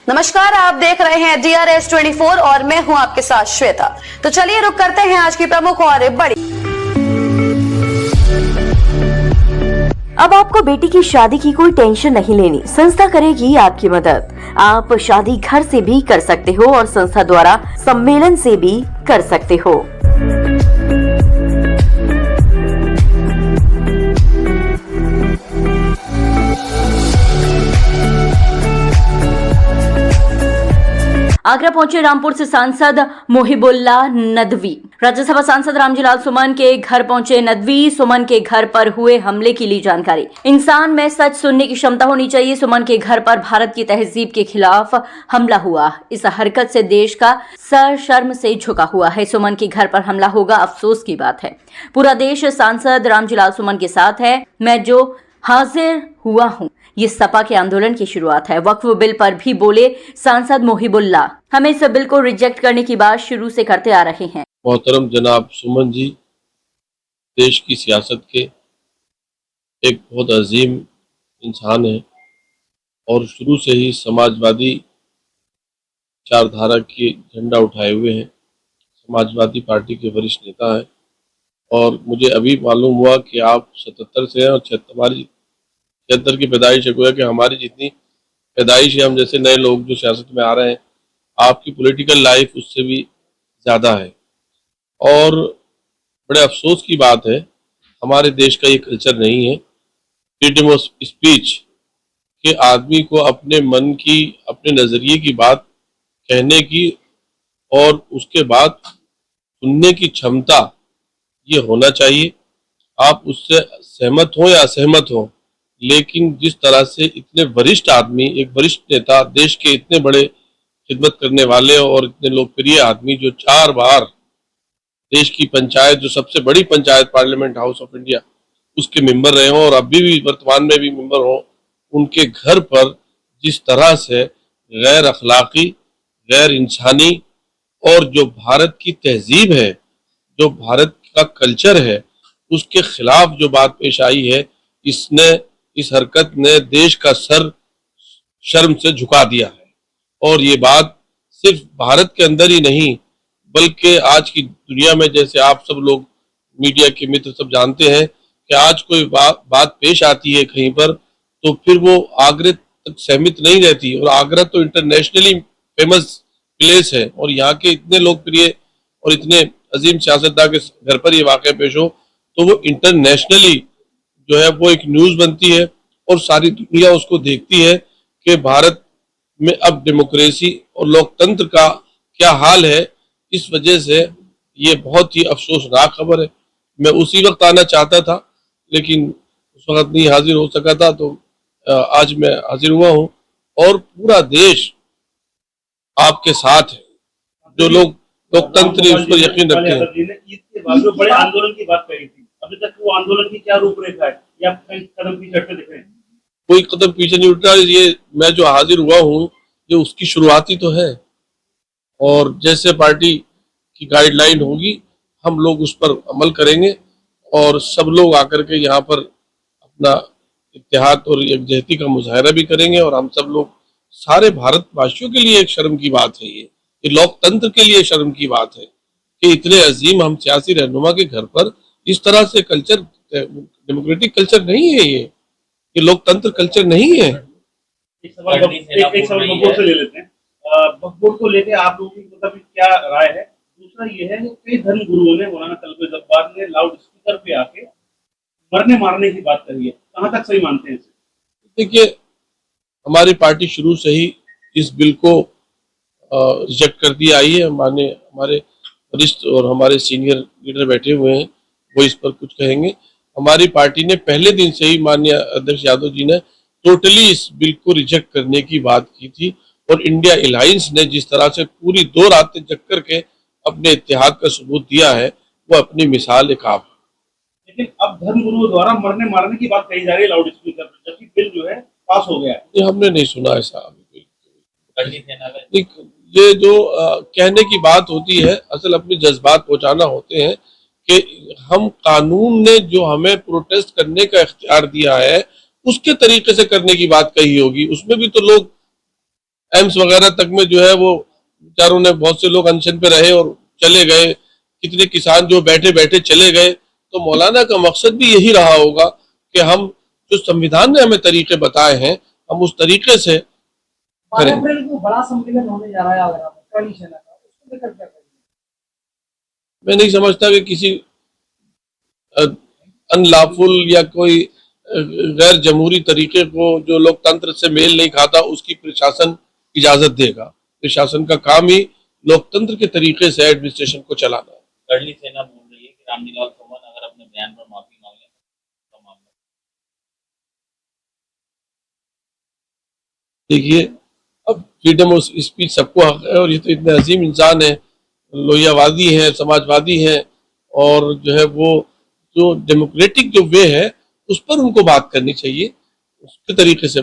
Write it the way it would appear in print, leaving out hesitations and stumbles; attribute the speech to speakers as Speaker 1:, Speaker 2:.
Speaker 1: नमस्कार, आप देख रहे हैं DRS 24 और मैं हूं आपके साथ श्वेता। तो चलिए रुक करते हैं आज की प्रमुख और बड़ी।
Speaker 2: अब आपको बेटी की शादी की कोई टेंशन नहीं लेनी। संस्था करेगी आपकी मदद। आप शादी घर से भी कर सकते हो और संस्था द्वारा सम्मेलन से भी कर सकते हो। आगरा पहुंचे रामपुर से सांसद मोहिबुल्लाह नदवी। राज्यसभा सांसद रामजीलाल सुमन के घर पहुंचे नदवी। सुमन के घर पर हुए हमले की ली जानकारी। इंसान में सच सुनने की क्षमता होनी चाहिए। सुमन के घर पर भारत की तहजीब के खिलाफ हमला हुआ। इस हरकत से देश का सर शर्म से झुका हुआ है। सुमन के घर पर हमला होगा, अफसोस की बात है। पूरा देश सांसद रामजीलाल सुमन के साथ है। मैं जो हाजिर हुआ हूं, ये सपा के आंदोलन की शुरुआत है। वक्फ बिल पर भी बोले सांसद मोहिबुल्लाह, हमें इस बिल को रिजेक्ट करने की बात शुरू से करते आ रहे हैं।
Speaker 3: मोहतरम जनाब सुमन जी देश की सियासत के एक बहुत अजीम इंसान है और शुरू से ही समाजवादी विचारधारा की झंडा उठाए हुए हैं। समाजवादी पार्टी के वरिष्ठ नेता हैं और मुझे अभी मालूम हुआ कि आप 77 से हैं और हमारी 76 की पैदाइश है। गोया कि हमारी जितनी पैदाइश है, हम जैसे नए लोग जो सियासत में आ रहे हैं, आपकी पॉलिटिकल लाइफ उससे भी ज़्यादा है। और बड़े अफसोस की बात है, हमारे देश का ये कल्चर नहीं है फ्रीडम ऑफ स्पीच के आदमी को अपने मन की, अपने नज़रिए की बात कहने की और उसके बाद सुनने की क्षमता ये होना चाहिए। आप उससे सहमत हो या असहमत हो, लेकिन जिस तरह से इतने वरिष्ठ आदमी, एक वरिष्ठ नेता, देश के इतने बड़े खिदमत करने वाले और इतने लोकप्रिय आदमी जो 4 बार देश की पंचायत, जो सबसे बड़ी panchayat parliament house of India, उसके मेंबर रहे हों और अभी भी वर्तमान में भी मेंबर हों, उनके घर पर जिस तरह से गैर अखलाकी, गैर इंसानी और जो भारत की तहजीब है, जो भारत का कल्चर है, उसके खिलाफ जो बात पेश आई है, इस हरकत ने देश का सर शर्म से झुका दिया है। और ये बात सिर्फ भारत के अंदर ही नहीं बल्कि आज की दुनिया में, जैसे आप सब लोग मीडिया के मित्र सब जानते हैं कि आज कोई बात पेश आती है कहीं पर तो फिर वो आगरा तक सीमित नहीं रहती। और आगरा तो इंटरनेशनली फेमस प्लेस है और यहाँ के इतने लोकप्रिय और इतने अजीम सियासतदान के घर पर ये वाक़या पेश हो तो वो इंटरनेशनली जो है वो एक न्यूज़ बनती है और सारी दुनिया उसको देखती है कि भारत में अब डेमोक्रेसी और लोकतंत्र का क्या हाल है। इस वजह से ये बहुत ही अफसोसनाक खबर है। मैं उसी वक्त आना चाहता था लेकिन उस वक्त नहीं हाजिर हो सका था, तो आज मैं हाजिर हुआ हूँ और पूरा देश आपके साथ है। जो लोग लोकतंत्र उस पर यकीन रखते हैं।
Speaker 4: बड़े आंदोलन की बात कही थी, अभी तक वो आंदोलन की क्या रूपरेखा है या कदम पीछे हटते दिख रहे हैं? कोई
Speaker 3: कदम पीछे नहीं उठ रहा। ये मैं जो हाजिर हुआ हूँ ये उसकी शुरुआती तो है और जैसे पार्टी की गाइडलाइन होगी हम लोग उस पर अमल करेंगे और सब लोग आकर के यहाँ पर अपना इत्तेहाद और यकजहती का मुजाहरा भी करेंगे। और हम सब लोग, सारे भारतवासियों के लिए एक शर्म की बात है, ये लोकतंत्र के लिए शर्म की बात है कि इतने अजीम हम सियासी रहनुमा के घर पर इस तरह से कल्चर, डेमोक्रेटिक कल्चर नहीं है, ये लोकतंत्र कल्चर नहीं है।
Speaker 4: एक सवाल बकबोर्ड से ले लेते हैं। बकबोर्ड को लेकर आप लोगों की मतलब क्या राय है? दूसरा ये है कि कई धर्म गुरुओं ने, मौलाना तलबे जब्बार ने लाउड स्पीकर पे आके मरने मारने की बात कही है, कहाँ तक सही मानते हैं इसे?
Speaker 3: देखिए, हमारी पार्टी शुरू से ही इस बिल को रिजेक्ट कर दिया आई है। हमारे वरिष्ठ और हमारे सीनियर लीडर बैठे हुए हैं, वो इस पर कुछ कहेंगे। हमारी पार्टी ने पहले दिन से ही माननीय अध्यक्ष यादव जी ने टोटली इस बिल को रिजेक्ट करने की बात की थी और इंडिया अलायंस ने जिस तरह से पूरी 2 रातें जग करके अपने इत्तेहाद का सबूत दिया है वो अपनी मिसाल एक आप।
Speaker 4: लेकिन अब धर्मगुरुओं द्वारा मरने मारने की बात कही जा रही है लाउड स्पीकर पर, जबकि बिल जो है पास हो गया है।
Speaker 3: ये हमने नहीं सुना ऐसा अभी। ये जो कहने की बात होती है, असल अपने जज्बात पहुंचाना होते हैं कि हम कानून ने जो हमें प्रोटेस्ट करने का इख्तियार दिया है उसके तरीके से करने की बात कही होगी। उसमें भी तो लोग एम्स वगैरह तक में जो है वो बेचारों ने, बहुत से लोग अनशन पे रहे और चले गए, कितने किसान जो बैठे बैठे चले गए। तो मौलाना का मकसद भी यही रहा होगा कि हम जो संविधान ने हमें तरीके बताए हैं हम उस तरीके से
Speaker 5: 12
Speaker 3: करें।
Speaker 5: अप्रैल को बड़ा सम्मेलन होने जा रहा है आगरा में करणी सेना का, उसको लेकर क्या करेंगे?
Speaker 3: मैं नहीं समझता कि किसी अनलॉफुल या कोई गैर जमहूरी तरीके को जो लोकतंत्र से मेल नहीं खाता उसकी प्रशासन इजाजत देगा। प्रशासन का काम ही लोकतंत्र के तरीके से एडमिनिस्ट्रेशन को चलाना है।
Speaker 6: करणी सेना बोल रही है कि रामजीलाल सुमन अगर अपने बयान पर माफी मांग लें तो मामला।
Speaker 3: देखिए, अब फ्रीडम ऑफ स्पीच सबको हक है और ये तो इतने अजीम इंसान है, लोहियावादी हैं, समाजवादी हैं और जो है वो जो डेमोक्रेटिक जो वे है उस पर उनको बात करनी चाहिए, उसके तरीके से